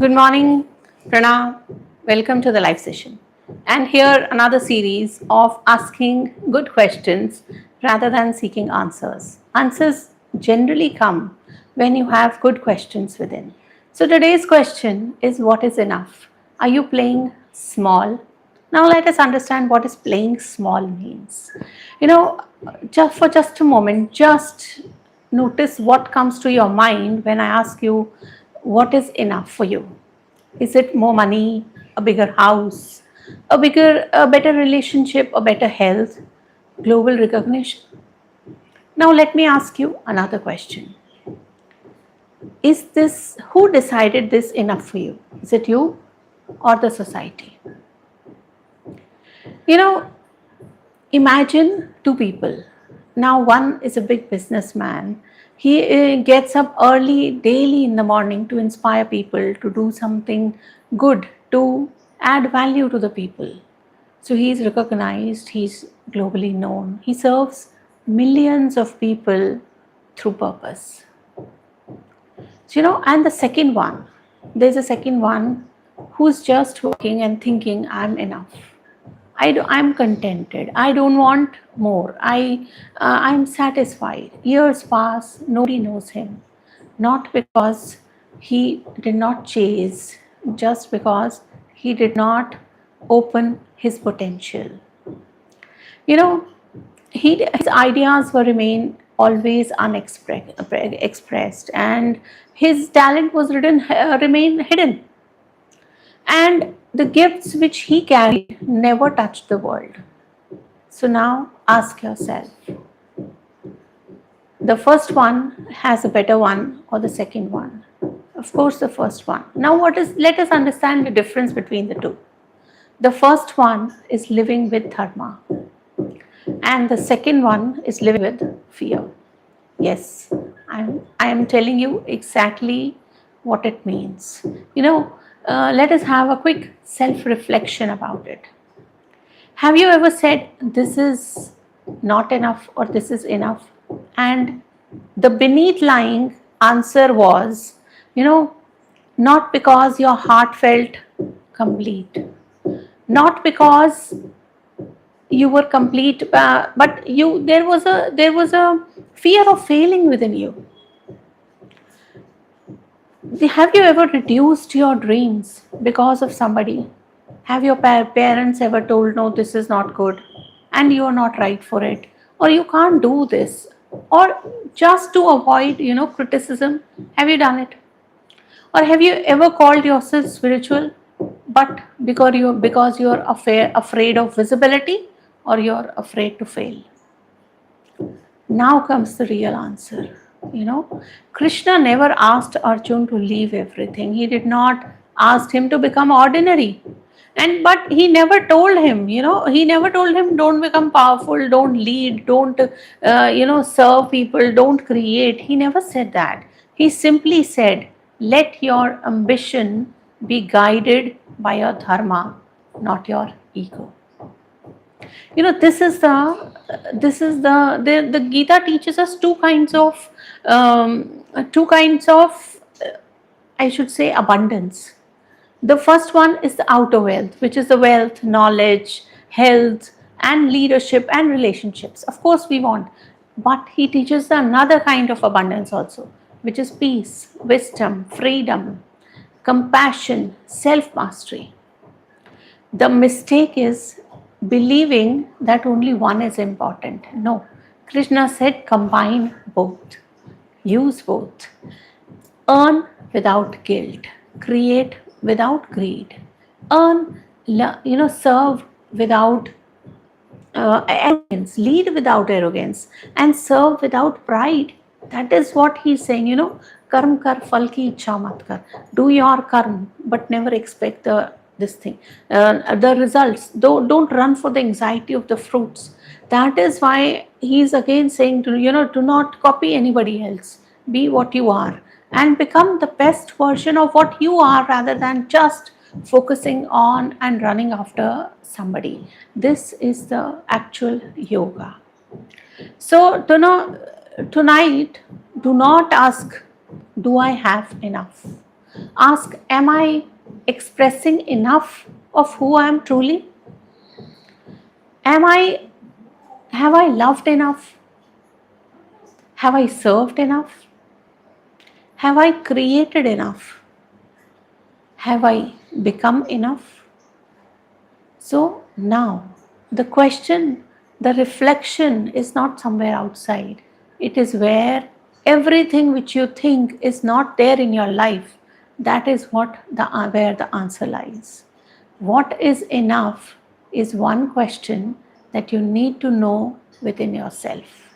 Good morning, Pranav. Welcome to the live session. And here another series of asking good questions rather than seeking answers. Answers generally come when you have good questions within. So today's question is, what is enough? Are you playing small? Now let us understand what is playing small means. You know, just a moment, just notice what comes to your mind when I ask you what is enough for you. Is it more money, a bigger house, a better relationship, a better health, global recognition? Now let me ask you another question. Is this, who decided this enough for you? Is it you or the society? You know, imagine two people. Now, one is a big businessman. He gets up early, daily in the morning to inspire people to do something good, to add value to the people. So he is recognized, he's globally known. He serves millions of people through purpose. So, and the second one, there's a second one who's just working and thinking, I'm enough. I'm contented. I don't want more. I'm satisfied. Years pass, nobody knows him. Not because he did not chase, just because he did not open his potential. You know, his ideas were remain always expressed, and his talent was remain hidden, and the gifts which he carried never touched the world. So now ask yourself, the first one has a better one or the second one? Of course, the first one. Now, let us understand the difference between the two. The first one is living with dharma, and the second one is living with fear. Yes, I am telling you exactly what it means. Let us have a quick self reflection about it. Have you ever said, this is not enough or this is enough? And the beneath lying answer was, not because your heart felt complete, not because you were complete, but there was a fear of failing within you. Have you ever reduced your dreams because of somebody? Have your parents ever told, no, this is not good and you are not right for it, or you can't do this, or just to avoid, criticism? Have you done it? Or have you ever called yourself spiritual, but because you're afraid of visibility, or you're afraid to fail? Now comes the real answer. Krishna never asked Arjun to leave everything. He did not ask him to become ordinary. But he never told him, he never told him, don't become powerful, don't lead, don't, serve people, don't create. He never said that. He simply said, let your ambition be guided by your dharma, not your ego. This is the Gita teaches us two kinds of I should say abundance. The first one is the outer wealth, which is the wealth, knowledge, health, and leadership and relationships. Of course we want, but he teaches another kind of abundance also, which is peace, wisdom, freedom, compassion, self mastery. The mistake is believing that only one is important. No, Krishna said combine both, use both, earn without guilt, create without greed, serve without arrogance, lead without arrogance, and serve without pride. That is what he's saying. Karm kar, phal ki ichha mat kar. Do your karm, but never expect the results. Don't run for the anxiety of the fruits. That is why he's again saying do not copy anybody else. Be what you are and become the best version of what you are, rather than just focusing on and running after somebody. This is the actual yoga. So, tonight, do not ask, do I have enough? Ask, am I expressing enough of who I am truly? Am I, have I loved enough? Have I served enough? Have I created enough? Have I become enough? So now the question, the reflection is not somewhere outside. It is where everything which you think is not there in your life, that is where the answer lies. What is enough is one question that you need to know within yourself.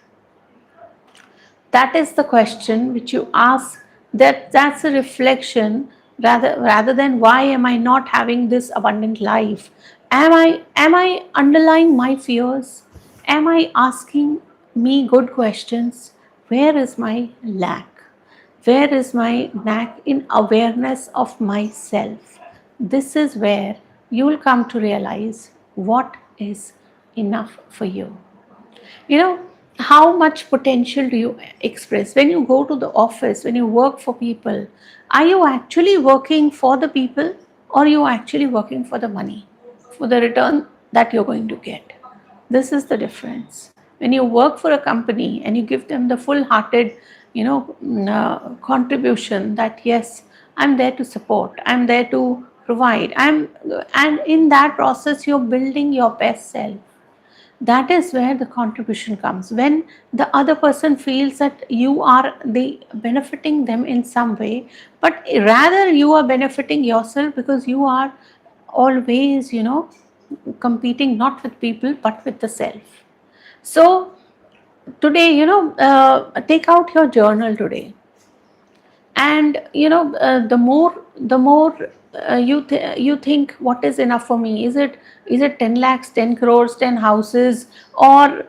That is the question which you ask. That's a reflection, rather than why am I not having this abundant life. Am I underlying my fears? Am I asking me good questions? Where is my lack? Where is my lack in awareness of myself? This is where you will come to realize what is enough for you. You know, how much potential do you express when you go to the office, when you work for people? Are you actually working for the people, or are you actually working for the money, for the return that you're going to get? This is the difference. When you work for a company and you give them the full hearted, contribution, that yes, I'm there to support, I'm there to provide, and in that process you're building your best self. That is where the contribution comes. When the other person feels that you are benefiting them in some way, but rather you are benefiting yourself, because you are always, competing not with people but with the self. So today, take out your journal today, and the more you think, what is enough for me? Is it 10 lakhs, 10 crores, 10 houses, or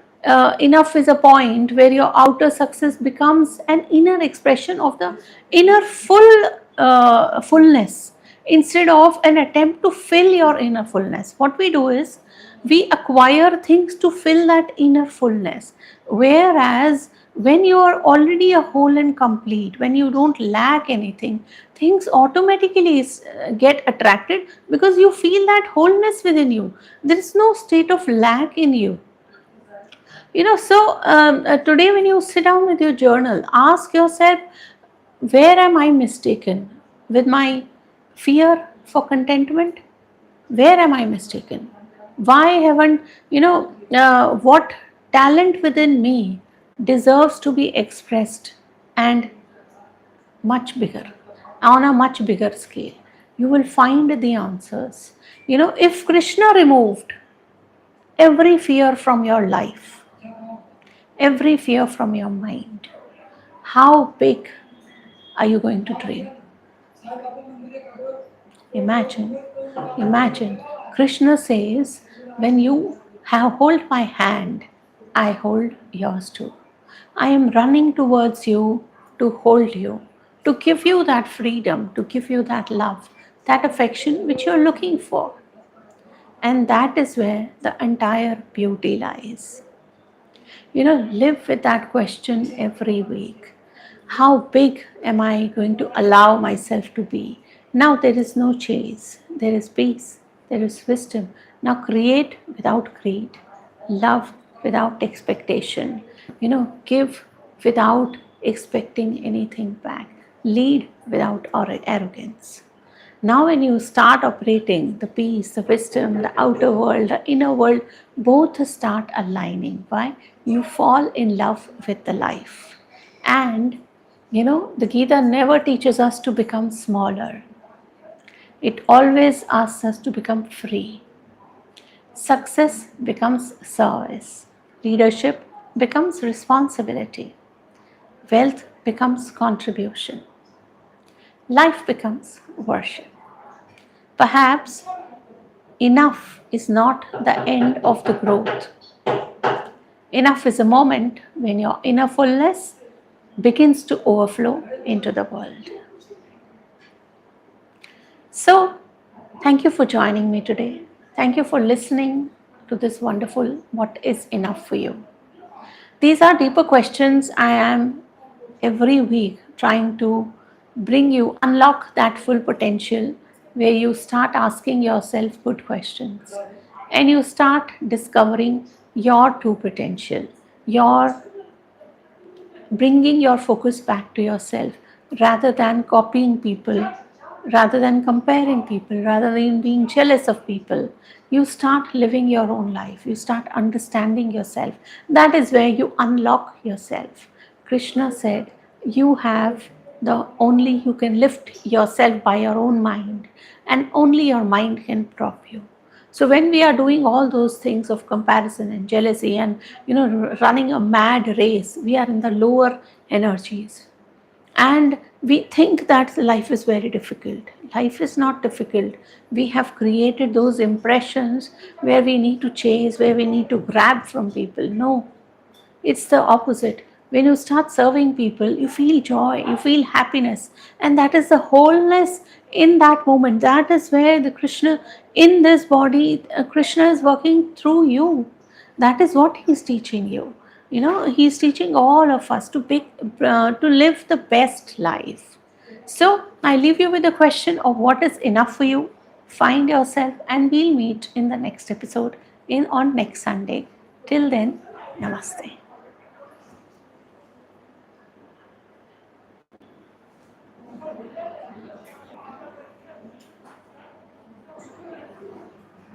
enough is a point where your outer success becomes an inner expression of the inner fullness, instead of an attempt to fill your inner fullness. What we do is we acquire things to fill that inner fullness, whereas when you are already a whole and complete, when you don't lack anything, things automatically get attracted, because you feel that wholeness within you. There is no state of lack in you. Today when you sit down with your journal, ask yourself, where am I mistaken with my fear for contentment? Where am I mistaken? Why haven't, what talent within me deserves to be expressed, and much bigger, on a much bigger scale? You will find the answers. If Krishna removed every fear from your life, every fear from your mind, how big are you going to dream? Imagine, imagine. Krishna says, when you have hold my hand, I hold yours too. I am running towards you to hold you, to give you that freedom, to give you that love, that affection which you're looking for. And that is where the entire beauty lies. Live with that question every week. How big am I going to allow myself to be? Now there is no chase, there is peace, there is wisdom. Now create without greed, love without expectation, give without expecting anything back, lead without arrogance. Now, when you start operating the peace, the wisdom, the outer world, the inner world, both start aligning. Why? You fall in love with the life. And, the Gita never teaches us to become smaller, it always asks us to become free. Success becomes service, leadership becomes responsibility, wealth becomes contribution, life becomes worship. Perhaps enough is not the end of the growth. Enough is a moment when your inner fullness begins to overflow into the world. So, thank you for joining me today. Thank you for listening to this wonderful What is Enough for You. These are deeper questions I am every week trying to bring you, unlock that full potential where you start asking yourself good questions and you start discovering your true potential, your bringing your focus back to yourself rather than copying people, rather than comparing people, rather than being jealous of people. You start living your own life, you start understanding yourself. That is where you unlock yourself. Krishna said, you have the only you can lift yourself by your own mind, and only your mind can prop you. So when we are doing all those things of comparison and jealousy and running a mad race, we are in the lower energies. And we think that life is very difficult. Life is not difficult. We have created those impressions where we need to chase, where we need to grab from people. No, it's the opposite. When you start serving people, you feel joy, you feel happiness, and that is the wholeness in that moment. That is where the Krishna in this body, Krishna is working through you. That is what he's teaching you. He's teaching all of us to live the best life. So I leave you with the question of what is enough for you. Find yourself, and we'll meet in the next episode on next Sunday. Till then, namaste.